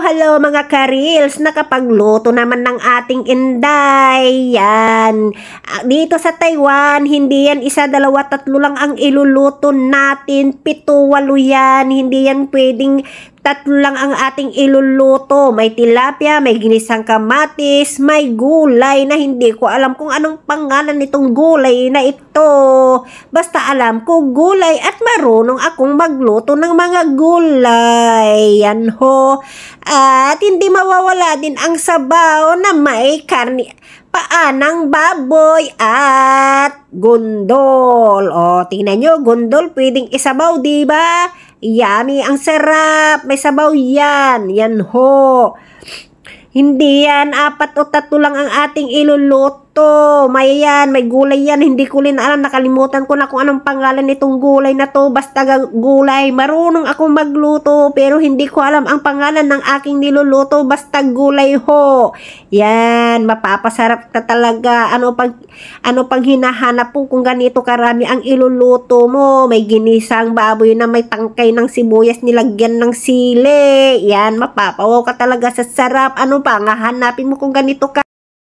Hello mga ka-reels, nakapagluto naman ng ating inday. Yan. Dito sa Taiwan, hindi yan isa, dalawa, tatlo lang ang iluluto natin. 7, 8 yan. Hindi yan pwedeng tatlo lang ang ating iluluto. May tilapia, may ginisang kamatis, may gulay na hindi ko alam kung anong pangalan nitong gulay na ito. Basta alam ko gulay at marunong akong magluto ng mga gulay. Yan ho. At hindi mawawala din ang sabaw na may karni, paanang baboy at gundol. O, tingnan nyo, gundol pwedeng isabaw, diba? Yummy, ang sarap. May sabaw yan. Yan ho. Hindi yan 4 o 3 lang ang ating iluluto. May yan, may gulay yan. Hindi ko rin alam, nakalimutan ko na kung anong pangalan nitong gulay na to. Basta gulay. Marunong akong magluto pero hindi ko alam ang pangalan ng aking niluluto. Basta gulay ho. Yan, mapapasarap na talaga. Ano pang hinahanap po kung ganito karami ang iluluto mo? May ginisang baboy na may tangkay ng sibuyas nilagyan ng sili. Yan, mapapawaw ka talaga sa sarap. Ano pa nga hanapin mo kung ganito ka?